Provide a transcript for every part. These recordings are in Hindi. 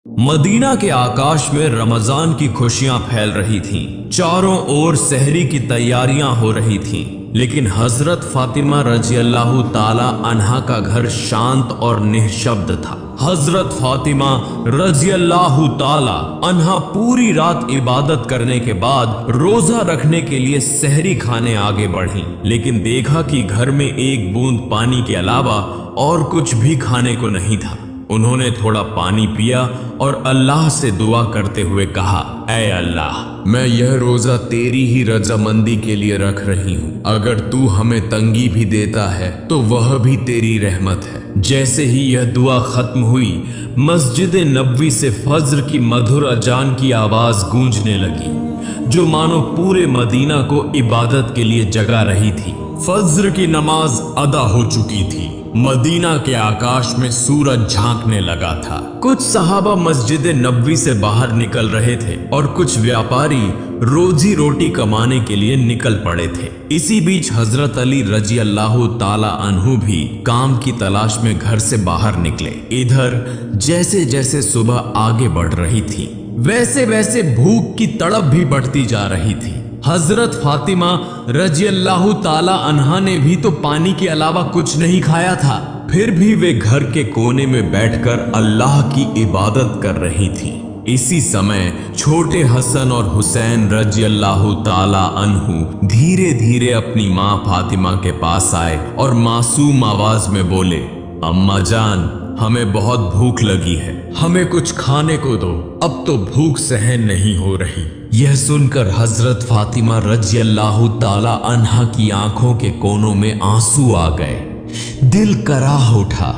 मदीना के आकाश में रमजान की खुशियां फैल रही थीं। चारों ओर सहरी की तैयारियां हो रही थीं, लेकिन हजरत फातिमा रजी अल्लाह ताला अन्हा का घर शांत और निःशब्द था। हजरत फातिमा रजी अल्लाह ताला अन्हा पूरी रात इबादत करने के बाद रोजा रखने के लिए सहरी खाने आगे बढ़ी, लेकिन देखा कि घर में एक बूंद पानी के अलावा और कुछ भी खाने को नहीं था। उन्होंने थोड़ा पानी पिया और अल्लाह से दुआ करते हुए कहा, ऐ अल्लाह, मैं यह रोजा तेरी ही रजामंदी के लिए रख रही हूँ। अगर तू हमें तंगी भी देता है तो वह भी तेरी रहमत है। जैसे ही यह दुआ खत्म हुई, मस्जिद नबवी से फज्र की मधुर अजान की आवाज गूंजने लगी, जो मानो पूरे मदीना को इबादत के लिए जगा रही थी। फज्र की नमाज अदा हो चुकी थी। मदीना के आकाश में सूरज झांकने लगा था। कुछ सहाबा मस्जिद नबवी से बाहर निकल रहे थे और कुछ व्यापारी रोजी रोटी कमाने के लिए निकल पड़े थे। इसी बीच हजरत अली रजी अल्लाह ताला अन्हु भी काम की तलाश में घर से बाहर निकले। इधर जैसे जैसे सुबह आगे बढ़ रही थी, वैसे वैसे भूख की तड़प भी बढ़ती जा रही थी। हजरत फातिमा रजी अल्लाह ताला अन्हा ने भी तो पानी के अलावा कुछ नहीं खाया था, फिर भी वे घर के कोने में बैठकर अल्लाह की इबादत कर रही थी। इसी समय छोटे हसन और हुसैन रजी अल्लाह ताला अन्हु धीरे धीरे अपनी माँ फातिमा के पास आए और मासूम आवाज में बोले, अम्मा जान, हमें बहुत भूख लगी है, हमें कुछ खाने को दो, अब तो भूख सहन नहीं हो रही। यह सुनकर हजरत फातिमा रजी अल्लाह ताला अन्हा की आंखों के कोनों में आंसू आ गए। दिल कराह उठा,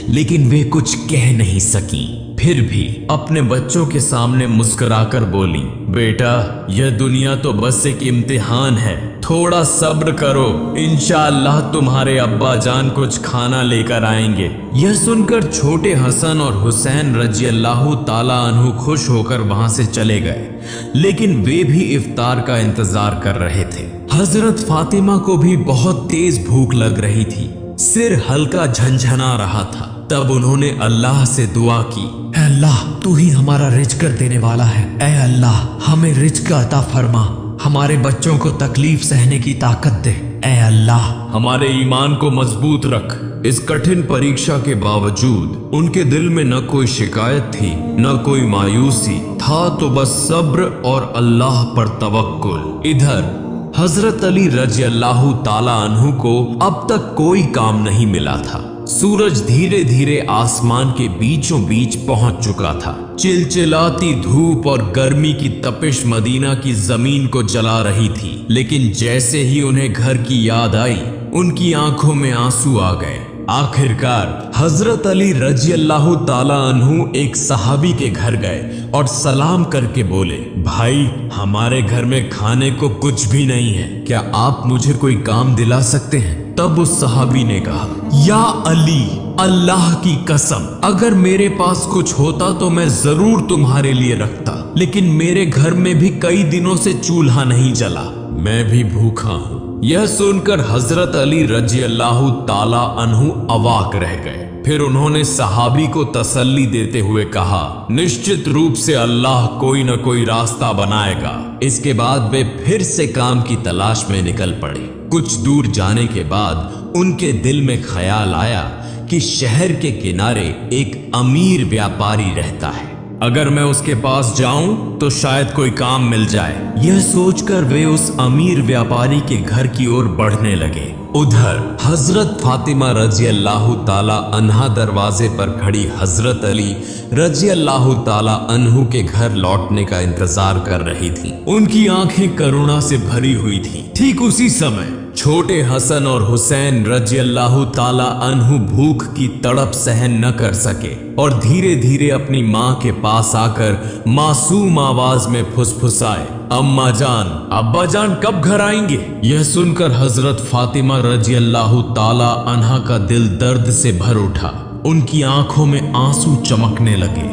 लेकिन वे कुछ कह नहीं सकी। फिर भी अपने बच्चों के सामने मुस्कुराकर बोली, बेटा, यह दुनिया तो बस एक इम्तिहान है, थोड़ा सब्र करो, इंशाअल्लाह तुम्हारे अब्बा जान कुछ खाना लेकर आएंगे। यह सुनकर छोटे हसन और हुसैन रजी अल्लाह ताला अन्हु खुश होकर वहां से चले गए, लेकिन वे भी इफ्तार का इंतजार कर रहे थे। हजरत फातिमा को भी बहुत तेज भूख लग रही थी, सिर हल्का झंझना रहा था। तब उन्होंने अल्लाह से दुआ की, ऐ अल्लाह, तू ही हमारा रिज़्क़ देने वाला है। ऐ अल्लाह, हमें रिज़्क़ अता फरमा, हमारे बच्चों को तकलीफ सहने की ताकत दे। ऐ अल्लाह, हमारे ईमान को मजबूत रख। इस कठिन परीक्षा के बावजूद उनके दिल में न कोई शिकायत थी, न कोई मायूसी था, तो बस सब्र और अल्लाह पर तवक्कुल। इधर हजरत अली रजी अल्लाह ताला अन्हु को अब तक कोई काम नहीं मिला था। सूरज धीरे धीरे आसमान के बीचों बीच पहुंच चुका था। चिलचिलाती धूप और गर्मी की तपिश मदीना की जमीन को जला रही थी, लेकिन जैसे ही उन्हें घर की याद आई, उनकी आंखों में आंसू आ गए। आखिरकार हजरत अली रजी अल्लाह ताला अन्हु एक सहाबी के घर गए और सलाम करके बोले, भाई, हमारे घर में खाने को कुछ भी नहीं है, क्या आप मुझे कोई काम दिला सकते हैं? तब उस सहाबी ने कहा, या अली, अल्लाह की कसम, अगर मेरे पास कुछ होता तो मैं जरूर तुम्हारे लिए रखता, लेकिन मेरे घर में भी कई दिनों से चूल्हा नहीं जला, मैं भी भूखा हूँ। यह सुनकर हजरत अली रजी अल्लाह ताला अन्हु अवाक रह गए। फिर उन्होंने सहाबी को तसल्ली देते हुए कहा, निश्चित रूप से अल्लाह कोई न कोई रास्ता बनाएगा। इसके बाद वे फिर से काम की तलाश में निकल पड़े। कुछ दूर जाने के बाद उनके दिल में ख्याल आया कि शहर के किनारे एक अमीर व्यापारी रहता है, अगर मैं उसके पास जाऊं तो शायद कोई काम मिल जाए। यह सोचकर वे उस अमीर व्यापारी के घर की ओर बढ़ने लगे। उधर हजरत फातिमा रजी अल्लाह ताला अन्हा दरवाजे पर खड़ी हजरत अली रजी अल्लाह ताला अन्हु के घर लौटने का इंतजार कर रही थी। उनकी आंखें करुणा से भरी हुई थी। ठीक उसी समय छोटे हसन और हुसैन रजी अल्लाह ताला अन्हु भूख की तड़प सहन न कर सके और धीरे धीरे अपनी माँ के पास आकर मासूम आवाज में फुसफुसाए, अम्मा जान, अब्बा जान कब घर आएंगे? यह सुनकर हजरत फातिमा रजी अल्लाह ताला अन्हा का दिल दर्द से भर उठा। उनकी आंखों में आंसू चमकने लगे,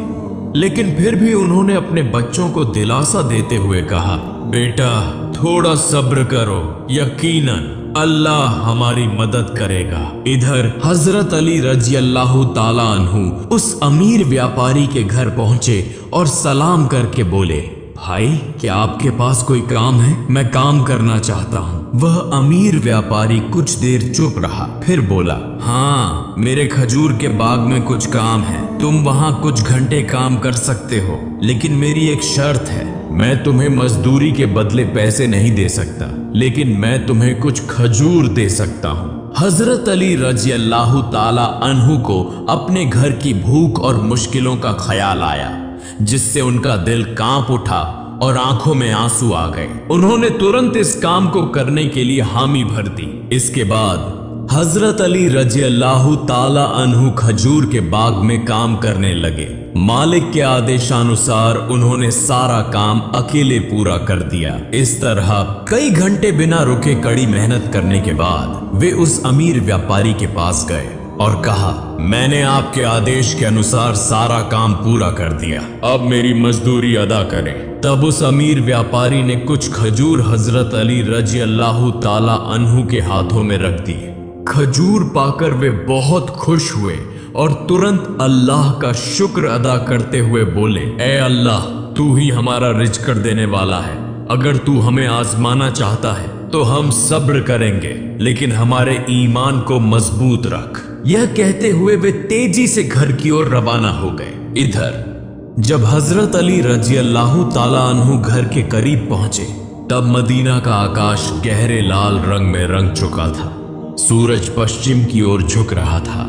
लेकिन फिर भी उन्होंने अपने बच्चों को दिलासा देते हुए कहा, बेटा, थोड़ा सब्र करो, यकीनन अल्लाह हमारी मदद करेगा। इधर हजरत अली रजी अल्लाह ताला अन्हु उस अमीर व्यापारी के घर पहुंचे और सलाम करके बोले, भाई क्या आपके पास कोई काम है? मैं काम करना चाहता हूँ। वह अमीर व्यापारी कुछ देर चुप रहा, फिर बोला, हाँ मेरे खजूर के बाग में कुछ काम है, तुम वहाँ कुछ घंटे काम कर सकते हो, लेकिन मेरी एक शर्त है। मैं तुम्हें मजदूरी के बदले पैसे नहीं दे सकता, लेकिन मैं तुम्हें कुछ खजूर दे सकता हूँ। हजरत अली रजी अल्लाह ताला अन्हु को अपने घर की भूख और मुश्किलों का ख्याल आया, जिससे उनका दिल कांप उठा और आंखों में आंसू आ गए। उन्होंने तुरंत इस काम को करने के लिए हामी भर दी। इसके बाद हजरत अली रजी अल्लाह ताला अन्हु खजूर के बाग में काम करने लगे। मालिक के आदेशानुसार उन्होंने सारा काम अकेले पूरा कर दिया। इस तरह कई घंटे बिना रुके कड़ी मेहनत करने के बाद वे उस अमीर व्यापारी के पास गए और कहा, मैंने आपके आदेश के अनुसार सारा काम पूरा कर दिया, अब मेरी मजदूरी अदा करें। तब उस अमीर व्यापारी ने कुछ खजूर हजरत अली रजी अल्लाह ताला अन्हु के हाथों में रख दिए। खजूर पाकर वे बहुत खुश हुए और तुरंत अल्लाह का शुक्र अदा करते हुए बोले, ए अल्लाह, तू ही हमारा रिज़्क़ देने वाला है। अगर तू हमें आजमाना चाहता है तो हम सब्र करेंगे, लेकिन हमारे ईमान को मजबूत रख। यह कहते हुए वे तेजी से घर की ओर रवाना हो गए। इधर जब हजरत अली रजी अल्लाह ताला अन्हु घर के करीब पहुंचे, तब मदीना का आकाश गहरे लाल रंग में रंग चुका था। सूरज पश्चिम की ओर झुक रहा था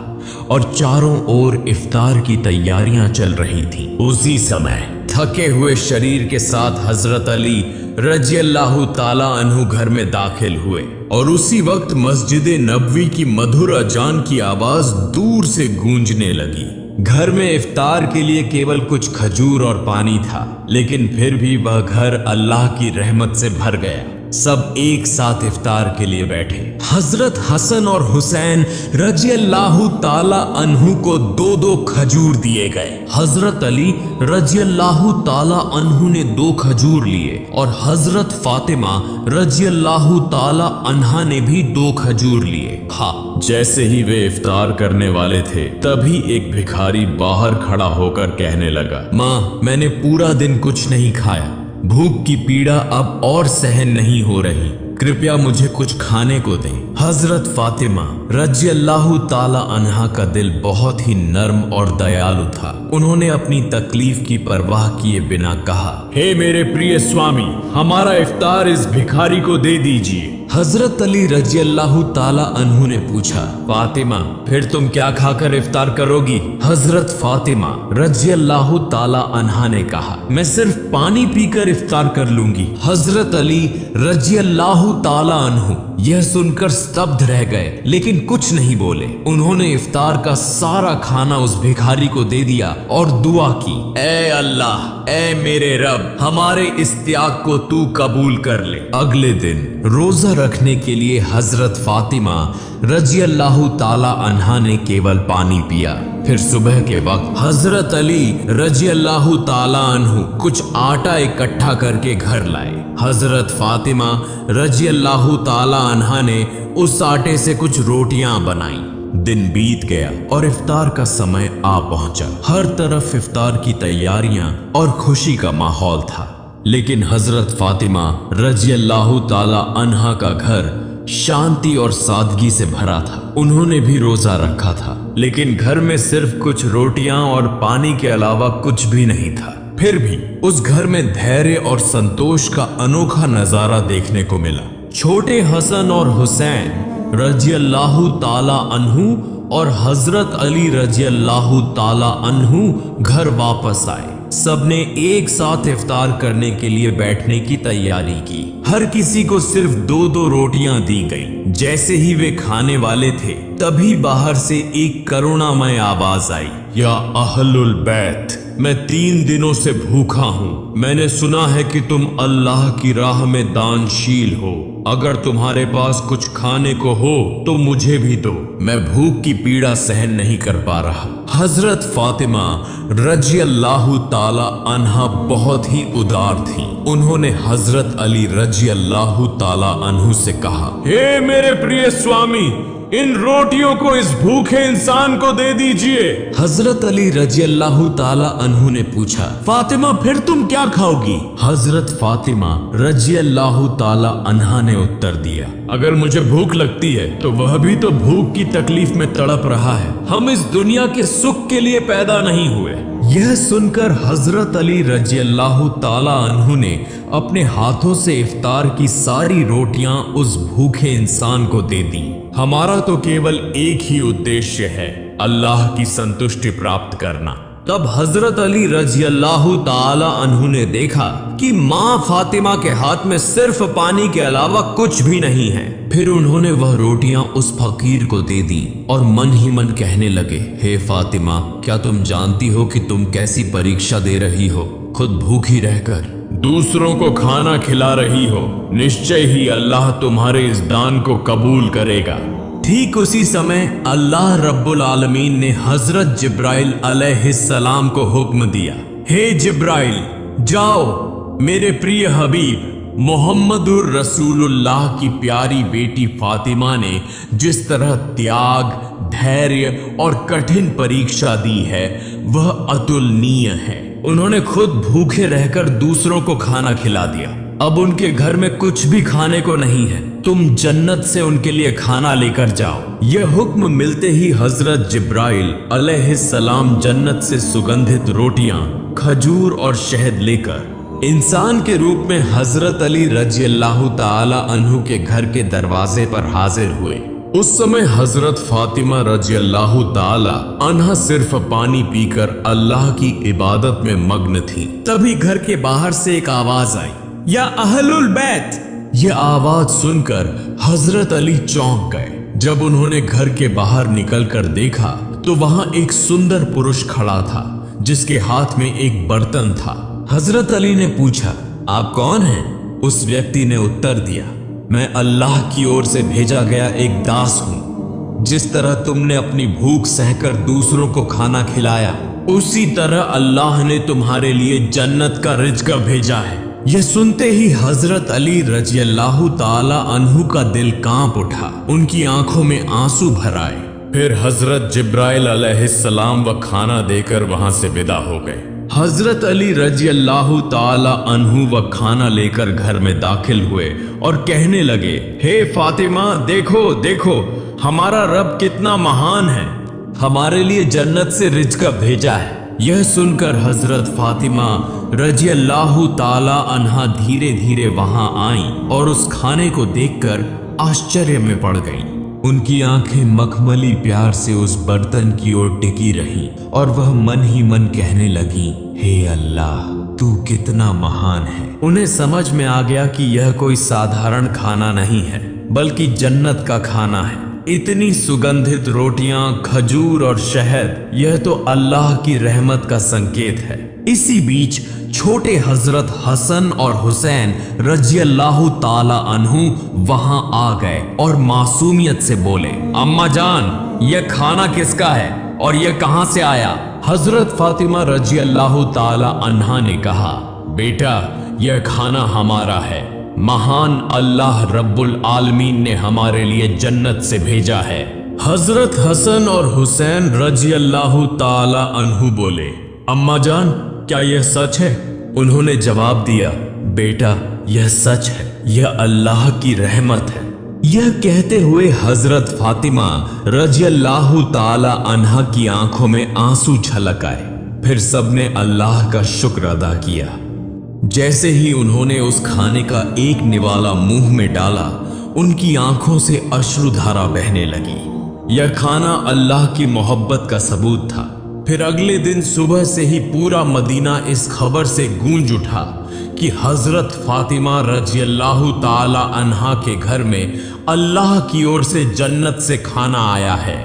और चारों ओर इफ्तार की तैयारियां चल रही थीं। उसी समय थके हुए शरीर के साथ हजरत अली रजी अल्लाह ताला अन्हु घर में दाखिल हुए और उसी वक्त मस्जिद नबवी की मधुर अजान की आवाज दूर से गूंजने लगी। घर में इफ्तार के लिए केवल कुछ खजूर और पानी था, लेकिन फिर भी वह घर अल्लाह की रहमत से भर गया। सब एक साथ इफ्तार के लिए बैठे। हजरत हसन और हुसैन रजी अल्लाह ताला अन्हु को दो दो खजूर दिए गए। हजरत अली रजी अल्लाह ताला अन्हु ने 2 खजूर लिए और हजरत फातिमा रजी अल्लाह ताला अन्हा ने भी 2 खजूर लिए। हाँ, जैसे ही वे इफ्तार करने वाले थे, तभी एक भिखारी बाहर खड़ा होकर कहने लगा, माँ, मैंने पूरा दिन कुछ नहीं खाया, भूख की पीड़ा अब और सहन नहीं हो रही, कृपया मुझे कुछ खाने को दें। हजरत फातिमा रजी अल्लाह ताला अन्हा का दिल बहुत ही नर्म और दयालु था। उन्होंने अपनी तकलीफ की परवाह किए बिना कहा, हे मेरे प्रिय स्वामी, हमारा इफ्तार इस भिखारी को दे दीजिए। हजरत अली रजी अल्लाह ताला अन्हु ने पूछा, फातिमा, फिर तुम क्या खाकर इफ्तार करोगी? हजरत फातिमा रजी अल्लाह ताला अन्हा ने कहा, मैं सिर्फ पानी पीकर इफ्तार कर लूंगी। हजरत अली रजी अल्लाह ताला अन्हु यह सुनकर स्तब्ध रह गए, लेकिन कुछ नहीं बोले। उन्होंने इफ्तार का सारा खाना उस भिखारी को दे दिया और दुआ की, ए अल्लाह, ए मेरे रब, हमारे इस त्याग को तू कबूल कर ले। अगले दिन रोजा रखने के लिए हजरत फातिमा रजी अल्लाह ताला अन्हा ने केवल पानी पिया। फिर सुबह के वक्त हजरत अली रजी अल्लाह ताला अन्हु कुछ आटा इकट्ठा करके घर लाए। हजरत फातिमा रजी अल्लाह ताला अन्हा ने उस आटे से कुछ रोटियां बनाई। दिन बीत गया और इफ्तार का समय आ पहुंचा। हर तरफ इफ्तार की तैयारियां और खुशी का माहौल था, लेकिन हजरत फातिमा रजी अल्लाह ताला अन्हा का घर शांति और सादगी से भरा था। उन्होंने भी रोजा रखा था, लेकिन घर में सिर्फ कुछ रोटियां और पानी के अलावा कुछ भी नहीं था। फिर भी उस घर में धैर्य और संतोष का अनोखा नजारा देखने को मिला। छोटे हसन और हुसैन रजी अल्लाह ताला अन्हु और हजरत अली रजी अल्लाह ताला अन्हु घर वापस आए। सबने एक साथ इफ्तार करने के लिए बैठने की तैयारी की। हर किसी को सिर्फ 2-2 रोटियां दी गई। जैसे ही वे खाने वाले थे, तभी बाहर से एक करुणामय आवाज आई, या अहलुल बैत, मैं 3 दिनों से भूखा हूँ। मैंने सुना है कि तुम अल्लाह की राह में दानशील हो। अगर तुम्हारे पास कुछ खाने को हो तो मुझे भी दो, मैं भूख की पीड़ा सहन नहीं कर पा रहा। हजरत फातिमा रजियल्लाहु ताला अन्हा बहुत ही उदार थी। उन्होंने हजरत अली रजियल्लाहु ताला अन्हु से कहा, हे मेरे प्रिय स्वामी, इन रोटियों को इस भूखे इंसान को दे दीजिए। हजरत अली रजियल्लाहु ताला अन्हु ने पूछा, फातिमा फिर तुम क्या खाओगी? हजरत फातिमा रजियल्लाहु ताला अन्हा ने उत्तर दिया, अगर मुझे भूख लगती है तो वह भी तो भूख की तकलीफ में तड़प रहा है। हम इस दुनिया के सुख के लिए पैदा नहीं हुए। यह सुनकर हजरत अली रजियल्लाहु ताला अन्हु ने अपने हाथों से इफ्तार की सारी रोटियां उस भूखे इंसान को दे दी। हमारा तो केवल एक ही उद्देश्य है, अल्लाह की संतुष्टि प्राप्त करना। तब हजरत अली रजियल्लाहु ताला अन्हु ने देखा कि माँ फातिमा के हाथ में सिर्फ पानी के अलावा कुछ भी नहीं है। फिर उन्होंने वह रोटियां उस फकीर को दे दी और मन ही मन कहने लगे, हे फातिमा, क्या तुम जानती हो कि तुम कैसी परीक्षा दे रही हो? खुद भूखी रहकर दूसरों को खाना खिला रही हो। निश्चय ही अल्लाह तुम्हारे इस दान को कबूल करेगा। ठीक उसी समय अल्लाह रब्बुल आलमीन ने हजरत जिब्राइल अलैहिस्सलाम को हुक्म दिया, हे जिब्राइल, जाओ मेरे प्रिय हबीब मोहम्मदुर रसूलुल्लाह की प्यारी बेटी फातिमा ने जिस तरह त्याग, धैर्य और कठिन परीक्षा दी है वह अतुलनीय है। उन्होंने खुद भूखे रहकर दूसरों को खाना खिला दिया। अब उनके घर में कुछ भी खाने को नहीं है। तुम जन्नत से उनके लिए खाना लेकर जाओ। यह हुक्म मिलते ही हजरत जिब्राइल अलैहिस्सलाम जन्नत से सुगंधित रोटियां, खजूर और शहद लेकर इंसान के रूप में हजरत अली रजियल्लाहु ताला अन्हु के घर के दरवाजे पर हाजिर हुए। उस समय हजरत फातिमा रजियल्लाहु ताला अन्हा सिर्फ पानी पीकर अल्लाह की इबादत में मग्न थी। तभी घर के बाहर से एक आवाज आई, या अहलुल बैत। यह आवाज सुनकर हजरत अली चौंक गए। जब उन्होंने घर के बाहर निकलकर देखा तो वहां एक सुंदर पुरुष खड़ा था जिसके हाथ में एक बर्तन था। हजरत अली ने पूछा, आप कौन हैं? उस व्यक्ति ने उत्तर दिया, मैं अल्लाह की ओर से भेजा गया एक दास हूं। जिस तरह तुमने अपनी भूख सहकर दूसरों को खाना खिलाया, उसी तरह अल्लाह ने तुम्हारे लिए जन्नत का रिज़्क़ भेजा है। यह सुनते ही हजरत अली रजियल्लाहु ताला अन्हु का दिल कांप उठा। उनकी आंखों में आंसू भर आए। फिर हजरत जिब्राइल अलैहिस्सलाम व खाना देकर वहां से विदा हो गए। हजरत अली रजियल्लाहु ताला अन्हु व खाना लेकर घर में दाखिल हुए और कहने लगे, हे फातिमा, देखो देखो हमारा रब कितना महान है, हमारे लिए जन्नत से रिज़्क़ भेजा है। यह सुनकर हजरत फातिमा रजियल्लाहु ताला अन्हा धीरे धीरे वहां आई और उस खाने को देखकर आश्चर्य में पड़ गईं। उनकी आंखें मखमली प्यार से उस बर्तन की ओर टिकी रहीं और वह मन ही मन कहने लगी, हे अल्लाह, तू कितना महान है। उन्हें समझ में आ गया कि यह कोई साधारण खाना नहीं है बल्कि जन्नत का खाना है। इतनी सुगंधित रोटियां, खजूर और शहद, यह तो अल्लाह की रहमत का संकेत है। इसी बीच छोटे हजरत हसन और हुसैन रजियल्लाहु ताला अन्हु वहां आ गए और मासूमियत से बोले, अम्मा जान, यह खाना किसका है और यह कहां से आया? हजरत फातिमा रजियल्लाहु ताला अन्हा ने कहा, बेटा, यह खाना हमारा है। महान अल्लाह रब्बुल आलमीन ने हमारे लिए जन्नत से भेजा है। हजरत हसन और हुसैन रजियल्लाहु ताला अन्हु बोले, अम्मा जान, क्या यह सच है? उन्होंने जवाब दिया, बेटा, यह सच है, यह अल्लाह की रहमत है। यह कहते हुए हजरत फातिमा रजियल्लाहु ताला अन्हा की आंखों में आंसू छलक आए। फिर सबने अल्लाह का शुक्र अदा किया। जैसे ही उन्होंने उस खाने का एक निवाला मुंह में डाला, उनकी आंखों से अश्रुधारा बहने लगी। यह खाना अल्लाह की मोहब्बत का सबूत था। फिर अगले दिन सुबह से ही पूरा मदीना इस खबर से गूंज उठा कि हजरत फातिमा रजियल्लाहु ताला अन्हा के घर में अल्लाह की ओर से जन्नत से खाना आया है।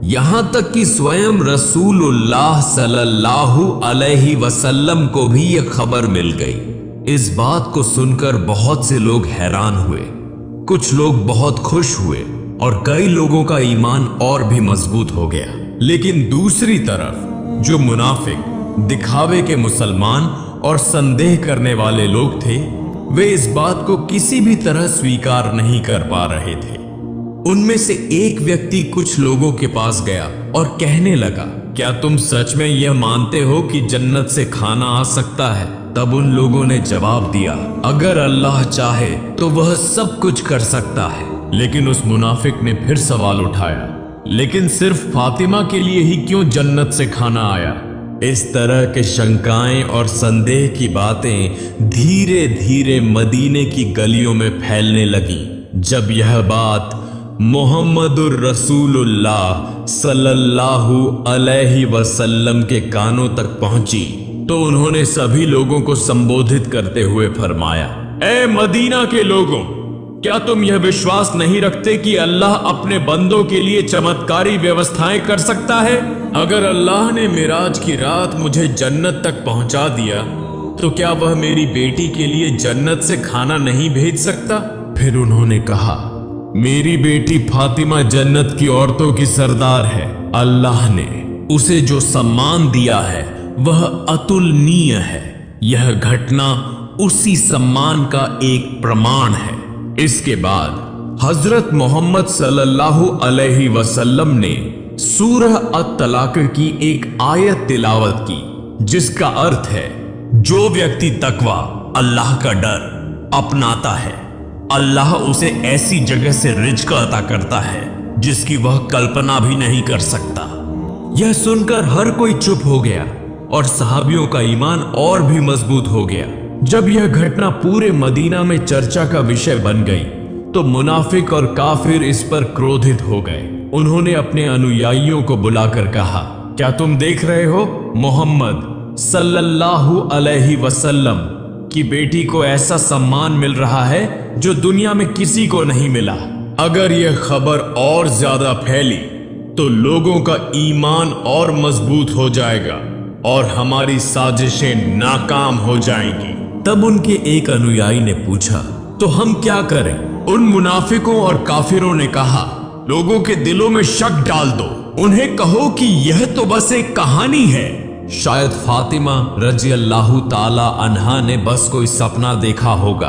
यहां तक कि स्वयं रसूलुल्लाह सल्लल्लाहु अलैहि वसल्लम को भी यह खबर मिल गई। इस बात को सुनकर बहुत से लोग हैरान हुए, कुछ लोग बहुत खुश हुए और कई लोगों का ईमान और भी मजबूत हो गया। लेकिन दूसरी तरफ जो मुनाफिक, दिखावे के मुसलमान और संदेह करने वाले लोग थे, वे इस बात को किसी भी तरह स्वीकार नहीं कर पा रहे थे। उनमें से एक व्यक्ति कुछ लोगों के पास गया और कहने लगा, क्या तुम सच में यह मानते हो कि जन्नत से खाना आ सकता है? तब उन लोगों ने जवाब दिया, अगर अल्लाह चाहे तो वह सब कुछ कर सकता है। लेकिन उस मुनाफिक ने फिर सवाल उठाया, लेकिन सिर्फ फातिमा के लिए ही क्यों जन्नत से खाना आया? इस तरह के शंकाएं और संदेह की बातें धीरे धीरे मदीने की गलियों में फैलने लगी। जब यह बात मोहम्मदुर रसूलुल्लाह सल्लल्लाहु अलैहि वसल्लम के कानों तक पहुंची तो उन्होंने सभी लोगों को संबोधित करते हुए फरमाया, ए मदीना के लोगों, क्या तुम यह विश्वास नहीं रखते कि अल्लाह अपने बंदों के लिए चमत्कारी व्यवस्थाएं कर सकता है? अगर अल्लाह ने मिराज की रात मुझे जन्नत तक पहुंचा दिया तो क्या वह मेरी बेटी के लिए जन्नत से खाना नहीं भेज सकता? फिर उन्होंने कहा, मेरी बेटी फातिमा जन्नत की औरतों की सरदार है। अल्लाह ने उसे जो सम्मान दिया है वह अतुलनीय है। यह घटना उसी सम्मान का एक प्रमाण है। इसके बाद हजरत मोहम्मद सल्लल्लाहु अलैहि वसल्लम ने सूरह अत-तलाक की एक आयत तिलावत की, जिसका अर्थ है, जो व्यक्ति तकवा, अल्लाह का डर अपनाता है, अल्लाह उसे ऐसी जगह से रिज़्क़ अता करता है जिसकी वह कल्पना भी नहीं कर सकता। यह सुनकर हर कोई चुप हो गया और सहाबियों का ईमान और भी मजबूत हो गया। जब यह घटना पूरे मदीना में चर्चा का विषय बन गई तो मुनाफिक और काफिर इस पर क्रोधित हो गए। उन्होंने अपने अनुयायियों को बुलाकर कहा, क्या तुम देख रहे हो मोहम्मद सल्लल्लाहु अलैहि वसल्लम की बेटी को ऐसा सम्मान मिल रहा है जो दुनिया में किसी को नहीं मिला। अगर यह खबर और ज्यादा फैली तो लोगों का ईमान और मजबूत हो जाएगा और हमारी साजिशें नाकाम हो जाएंगी। तब उनके एक अनुयायी ने पूछा, तो हम क्या करें? उन मुनाफिकों और काफिरों ने कहा, लोगों के दिलों में शक डाल दो, उन्हें कहो कि यह तो बस एक कहानी है। शायद फातिमा रजी अल्लाह ताला अन्हा ने बस कोई सपना देखा होगा।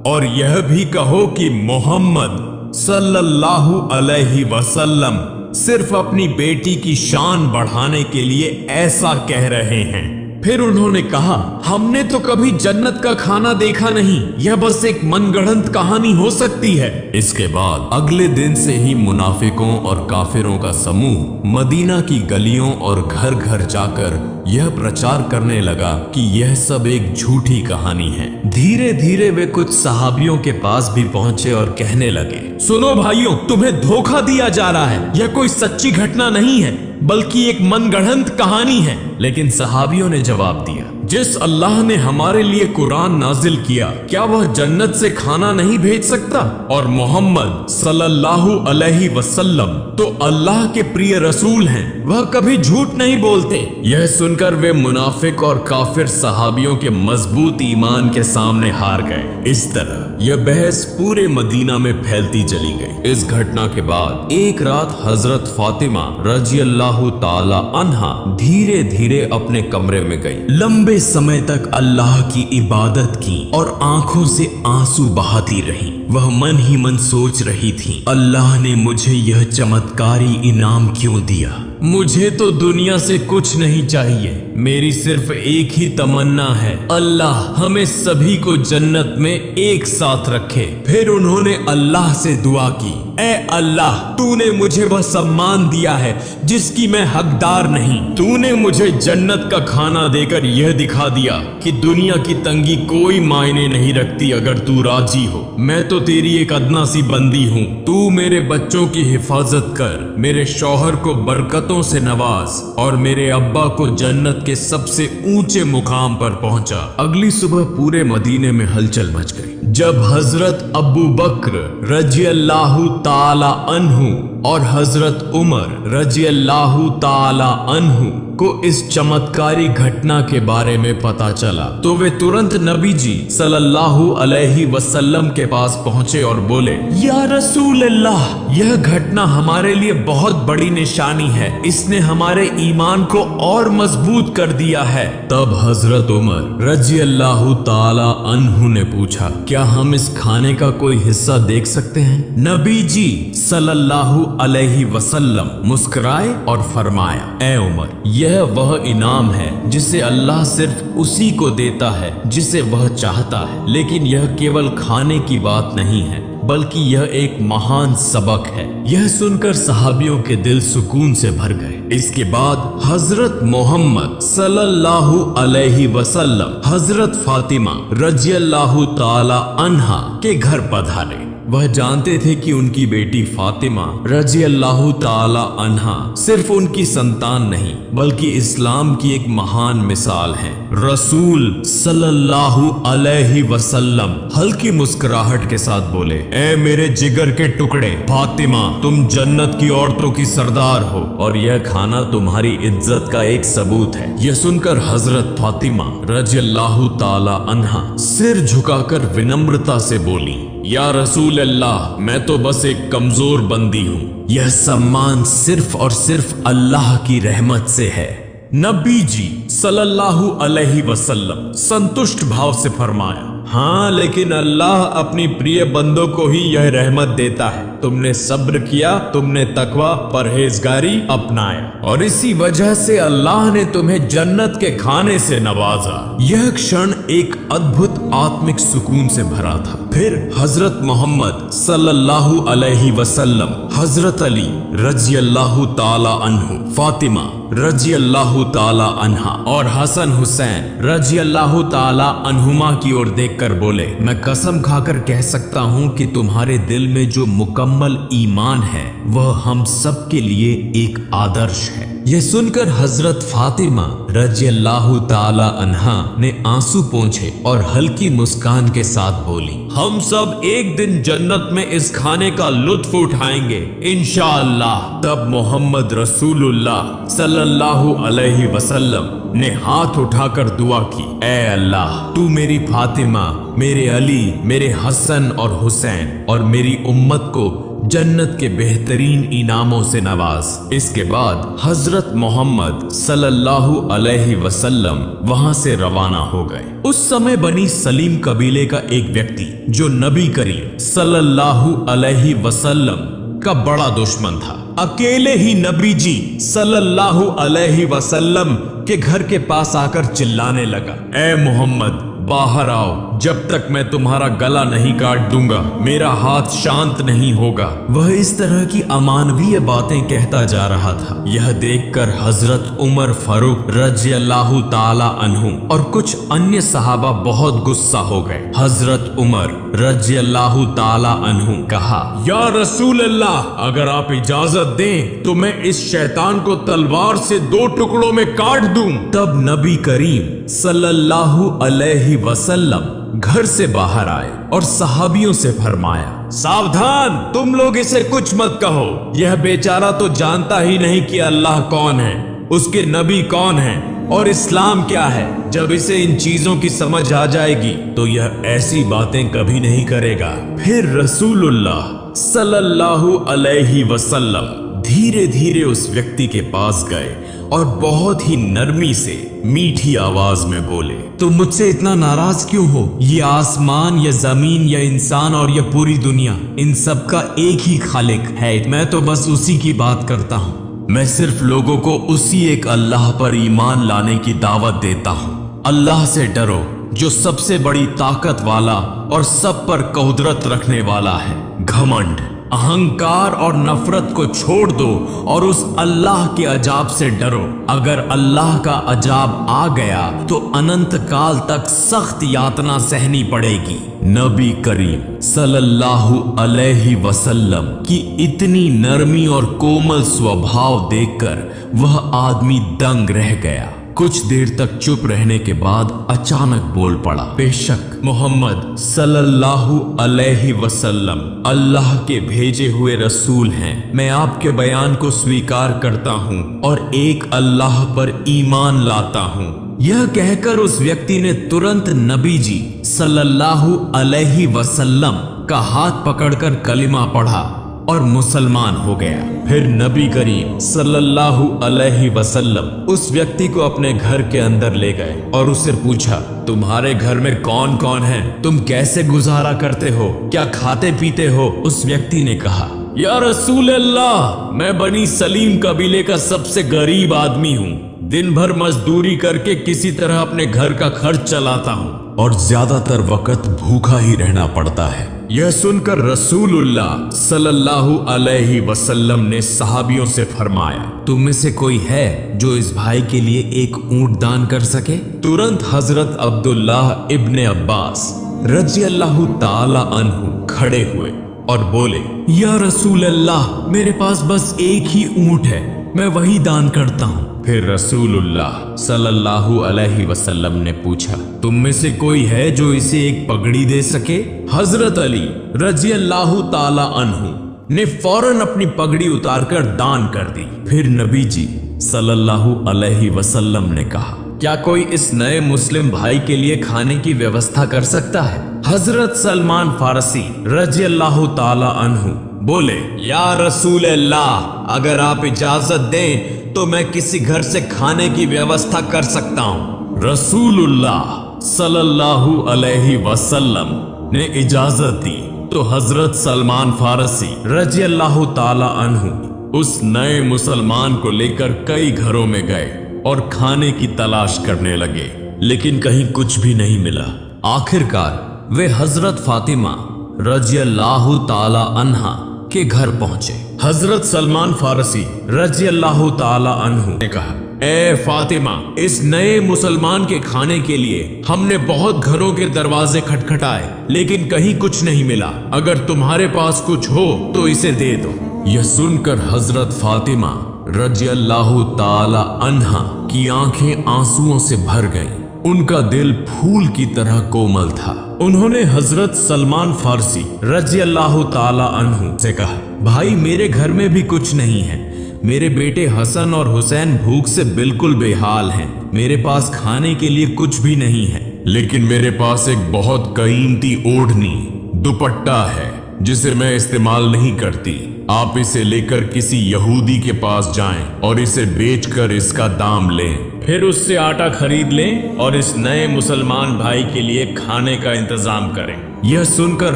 और यह भी कहो कि मोहम्मद सल्लल्लाहु अलैहि वसल्लम सिर्फ अपनी बेटी की शान बढ़ाने के लिए ऐसा कह रहे हैं। फिर उन्होंने कहा, हमने तो कभी जन्नत का खाना देखा नहीं, यह बस एक मनगढ़ंत कहानी हो सकती है। इसके बाद अगले दिन से ही मुनाफिकों और काफिरों का समूह मदीना की गलियों और घर घर जाकर यह प्रचार करने लगा कि यह सब एक झूठी कहानी है। धीरे धीरे वे कुछ सहाबियों के पास भी पहुंचे और कहने लगे, सुनो भाइयों, तुम्हें धोखा दिया जा रहा है, यह कोई सच्ची घटना नहीं है बल्कि एक मनगढ़ंत कहानी है। लेकिन सहाबियों ने जवाब दिया, जिस अल्लाह ने हमारे लिए कुरान नाजिल किया, क्या वह जन्नत से खाना नहीं भेज सकता? और मोहम्मद सल्लल्लाहु अलैहि वसल्लम तो अल्लाह के प्रिय रसूल हैं, वह कभी झूठ नहीं बोलते। यह सुनकर वे मुनाफिक और काफिर सहाबियों के मजबूत ईमान के सामने हार गए। इस तरह यह बहस पूरे मदीना में फैलती चली गई। इस घटना के बाद एक रात हजरत फातिमा रजी अल्लाह ताला अन्हा धीरे धीरे अपने कमरे में गई। लंबे समय तक अल्लाह की इबादत की और आंखों से आंसू बहाती रही। वह मन ही मन सोच रही थी, अल्लाह ने मुझे यह चमत्कारी इनाम क्यों दिया? मुझे तो दुनिया से कुछ नहीं चाहिए, मेरी सिर्फ एक ही तमन्ना है, अल्लाह हमें सभी को जन्नत में एक साथ रखे। फिर उन्होंने अल्लाह से दुआ की, ए अल्लाह, तूने मुझे वह सम्मान दिया है जिसकी मैं हकदार नहीं। तूने मुझे जन्नत का खाना देकर यह दिखा दिया कि दुनिया की तंगी कोई मायने नहीं रखती अगर तू राजी हो। मैं तो तेरी एक अदना सी बंदी हूँ। तू मेरे बच्चों की हिफाजत कर, मेरे शौहर को बरकतों से नवाज और मेरे अब्बा को जन्नत के सबसे ऊंचे मुकाम पर पहुंचा। अगली सुबह पूरे मदीने में हलचल मच गई जब हजरत अबू बकर रजियल्लाहु ताला अन्हु और हजरत उमर रजियल्लाहु ताला अन्हु को इस चमत्कारी घटना के बारे में पता चला तो वे तुरंत नबी जी सल्लल्लाहु अलैहि वसल्लम के पास पहुंचे और बोले, या रसूल अल्लाह, यह घटना हमारे लिए बहुत बड़ी निशानी है, इसने हमारे ईमान को और मजबूत कर दिया है। तब हजरत उमर रजियल्लाहु ताला अन्हु ने पूछा, क्या हम इस खाने का कोई हिस्सा देख सकते हैं? नबी जी सल्लल्लाहु अलैहि वसल्लम मुस्कुराए और फरमाया, ए उमर, यह वह इनाम है जिसे अल्लाह सिर्फ उसी को देता है जिसे वह चाहता है, लेकिन यह केवल खाने की बात नहीं है बल्कि यह एक महान सबक है। यह सुनकर सहाबियों के दिल सुकून से भर गए। इसके बाद हजरत मोहम्मद सल्लल्लाहु अलैहि वसल्लम हजरत फातिमा रजियल्लाहु ताला अन्हा के घर पधारे। वह जानते थे कि उनकी बेटी फातिमा रजियल्लाहु ताला अन्हा सिर्फ उनकी संतान नहीं बल्कि इस्लाम की एक महान मिसाल है। रसूल सल्लल्लाहु अलैहि वसल्लम हल्की मुस्कुराहट के साथ बोले, ए मेरे जिगर के टुकड़े, फातिमा, तुम जन्नत की औरतों की सरदार हो और यह खाना तुम्हारी इज्जत का एक सबूत है। यह सुनकर हजरत फातिमा रजियल्लाहु ताला अन्हा सिर झुकाकर विनम्रता से बोली, या रसूल अल्लाह, मैं तो बस एक कमजोर बंदी हूँ, यह सम्मान सिर्फ और सिर्फ अल्लाह की रहमत से है। नबी जी सल्लल्लाहु अलैहि वसल्लम संतुष्ट भाव से फरमाया, हाँ, लेकिन अल्लाह अपनी प्रिय बंदों को ही यह रहमत देता है। तुमने सब्र किया, तुमने तकवा परहेजगारी अपनाया और इसी वजह से अल्लाह ने तुम्हें जन्नत के खाने से नवाजा। यह क्षण एक अद्भुत आत्मिक सुकून से भरा था। फिर हजरत मोहम्मद सल्लल्लाहु अलैहि वसल्लम हजरत अली रजियल्लाहु ताला अन्हु, फातिमा रजियल्लाहु ताला अन्हा और हसन हुसैन रजियल्लाहु ताला अन्हुमा की ओर देखकर बोले, मैं कसम खाकर कह सकता हूँ कि तुम्हारे दिल में जो मुकम्मल ईमान है वह हम सब के लिए एक आदर्श है। यह सुनकर हजरत फातिमा रजियल्लाहु ताला अन्हा ने आंसू पोंछे और हल्की मुस्कान के साथ बोली, हम सब एक दिन जन्नत में इस खाने का लुत्फ उठाएंगे इंशाअल्लाह। तब मोहम्मद रसूलुल्लाह सल्लल्लाहु अलैहि वसल्लम ने हाथ उठाकर दुआ की, ए अल्लाह, तू मेरी फातिमा, मेरे अली, मेरे हसन और हुसैन और मेरी उम्मत को जन्नत के बेहतरीन इनामों से नवाज। इसके बाद हजरत मोहम्मद सल्लल्लाहु अलैहि वसल्लम वहां से रवाना हो गए। उस समय बनी सलीम कबीले का एक व्यक्ति जो नबी करीम सल्लल्लाहु अलैहि वसल्लम का बड़ा दुश्मन था, अकेले ही नबी जी सल्लल्लाहु अलैहि वसल्लम के घर के पास आकर चिल्लाने लगा, ए मोहम्मद, बाहर आओ, जब तक मैं तुम्हारा गला नहीं काट दूंगा मेरा हाथ शांत नहीं होगा। वह इस तरह की अमानवीय बातें कहता जा रहा था। यह देखकर हजरत उमर फारूक रजियल्लाहु ताला अन्हु और कुछ अन्य सहाबा बहुत गुस्सा हो गए। हजरत उमर रजियल्लाहु ताला अन्हु कहा, या रसूल अल्लाह, अगर आप इजाजत दें तो मैं इस शैतान को तलवार से 2 टुकड़ों में काट दूं। तब नबी करीम सल्लल्लाहु अलैहि वसल्लम घर से बाहर आए और सहाबियों से फरमाया, सावधान, तुम लोग इसे कुछ मत कहो, यह बेचारा तो जानता ही नहीं कि अल्लाह कौन है, उसके नबी कौन है और इस्लाम क्या है। जब इसे इन चीजों की समझ आ जाएगी तो यह ऐसी बातें कभी नहीं करेगा। फिर रसूलुल्लाह सल्लल्लाहु अलैहि वसल्लम धीरे धीरे उस व्यक्ति के पास गए और बहुत ही नरमी से मीठी आवाज में बोले, तुम मुझसे इतना नाराज क्यों हो? ये आसमान या जमीन या इंसान और यह पूरी दुनिया, इन सब का एक ही खालिक है। मैं तो बस उसी की बात करता हूँ। मैं सिर्फ लोगों को उसी एक अल्लाह पर ईमान लाने की दावत देता हूँ। अल्लाह से डरो जो सबसे बड़ी ताकत वाला और सब पर कुदरत रखने वाला है। घमंड, अहंकार और नफरत को छोड़ दो और उस अल्लाह के अजाब से डरो। अगर अल्लाह का अजाब आ गया तो अनंत काल तक सख्त यातना सहनी पड़ेगी। नबी करीम सल्लल्लाहु अलैहि वसल्लम की इतनी नरमी और कोमल स्वभाव देखकर वह आदमी दंग रह गया। कुछ देर तक चुप रहने के बाद अचानक बोल पड़ा, बेशक मोहम्मद सल्लल्लाहु अलैहि वसल्लम अल्लाह के भेजे हुए रसूल हैं। मैं आपके बयान को स्वीकार करता हूँ और एक अल्लाह पर ईमान लाता हूँ। यह कहकर उस व्यक्ति ने तुरंत नबी जी सल्लल्लाहु अलैहि वसल्लम का हाथ पकड़कर कलिमा पढ़ा और मुसलमान हो गया। फिर नबी करीम सल्लल्लाहु अलैहि वसल्लम उस व्यक्ति को अपने घर के अंदर ले गए और उससे पूछा, तुम्हारे घर में कौन कौन है? तुम कैसे गुजारा करते हो? क्या खाते पीते हो? उस व्यक्ति ने कहा, या रसूल अल्लाह, मैं बनी सलीम कबीले का सबसे गरीब आदमी हूँ। दिन भर मजदूरी करके किसी तरह अपने घर का खर्च चलाता हूँ और ज्यादातर वक्त भूखा ही रहना पड़ता है। यह सुनकर रसूलुल्लाह सल्लल्लाहु अलैहि वसल्लम ने सहाबियों से फरमाया, तुम में से कोई है जो इस भाई के लिए एक ऊंट दान कर सके? तुरंत हजरत अब्दुल्लाह इब्ने अब्बास रज़ियल्लाहु ताला अन्हु खड़े हुए और बोले, या रसूल अल्लाह, मेरे पास बस एक ही ऊंट है, मैं वही दान करता हूँ। फिर रसूलुल्लाह सल्लल्लाहु अलैहि वसल्लम ने पूछा, तुम में से कोई है जो इसे एक पगड़ी दे सके? हजरत अली रज़ियल्लाहु ताला अन्हु ने फौरन अपनी पगड़ी उतारकर दान कर दी। फिर नबी जी सल्लल्लाहु अलैहि वसल्लम ने कहा, क्या कोई इस नए मुस्लिम भाई के लिए खाने की व्यवस्था कर सकता है? हजरत सलमान फारसी रज़ियल्लाहु ताला अन्हु बोले, या रसूल अल्लाह, अगर आप इजाजत दें तो मैं किसी घर से खाने की व्यवस्था कर सकता हूँ। रसूलुल्लाह सल्लल्लाहु अलैहि वसल्लम ने इजाजत दी तो हजरत सलमान फारसी रज़ियल्लाहु ताला अन्हु उस नए मुसलमान को लेकर कई घरों में गए और खाने की तलाश करने लगे, लेकिन कहीं कुछ भी नहीं मिला। आखिरकार वे हजरत फातिमा रज़ियल्लाहु ताला अन्हा के घर पहुंचे। हजरत सलमान फारसी रज़ियल्लाहु ताला अन्हु ने कहा, ए फातिमा, इस नए मुसलमान के खाने के लिए हमने बहुत घरों के दरवाजे खटखटाए, लेकिन कहीं कुछ नहीं मिला। अगर तुम्हारे पास कुछ हो तो इसे दे दो। यह सुनकर हजरत फातिमा रज़ियल्लाहु ताला अन्हा की आंखें आंसुओं से भर गईं। उनका दिल फूल की तरह कोमल था। उन्होंने हजरत सलमान फारसी रज़ियल्लाहु ताला अन्हु से कहा, भाई, मेरे घर में भी कुछ नहीं है। मेरे बेटे हसन और हुसैन भूख से बिल्कुल बेहाल हैं। मेरे पास खाने के लिए कुछ भी नहीं है, लेकिन मेरे पास एक बहुत कीमती ओढ़नी दुपट्टा है जिसे मैं इस्तेमाल नहीं करती। आप इसे लेकर किसी यहूदी के पास जाएं और इसे बेचकर इसका दाम लें, फिर उससे आटा खरीद लें और इस नए मुसलमान भाई के लिए खाने का इंतजाम करें। यह सुनकर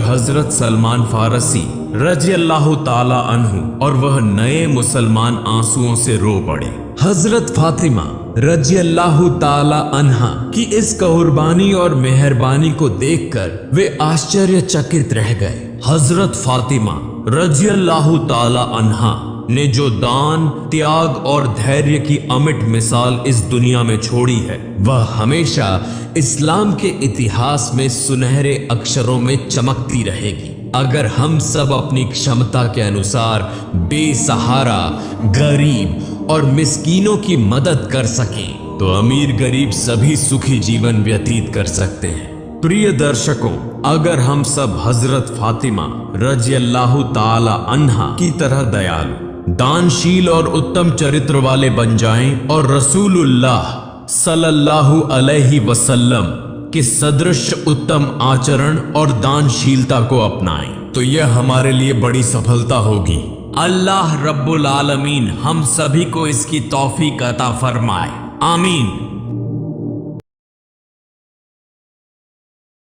हजरत सलमान फारसी रज़ियल्लाहु ताला अन्हु और वह नए मुसलमान आंसुओं से रो पड़े। हजरत फातिमा रज़ियल्लाहु ताला अन्हा की इस कुर्बानी और मेहरबानी को देखकर वे आश्चर्यचकित रह गए। हजरत फातिमा रज़ियल्लाहु ताला अन्हा ने जो दान, त्याग और धैर्य की अमिट मिसाल इस दुनिया में छोड़ी है, वह हमेशा इस्लाम के इतिहास में सुनहरे अक्षरों में चमकती रहेगी। अगर हम सब अपनी क्षमता के अनुसार बेसहारा, गरीब और मिस्कीनों की मदद कर सकें तो अमीर गरीब सभी सुखी जीवन व्यतीत कर सकते हैं। प्रिय दर्शकों, अगर हम सब हजरत फातिमा रज़ियल्लाहु ताला अन्हा की तरह दयालु, दानशील और उत्तम चरित्र वाले बन जाएं और रसूलुल्लाह सल्लल्लाहु अलैहि वसल्लम के सदृश उत्तम आचरण और दानशीलता को अपनाएं, तो यह हमारे लिए बड़ी सफलता होगी। अल्लाह रब्बुल आलमीन हम सभी को इसकी तौफीक अता फरमाए। आमीन।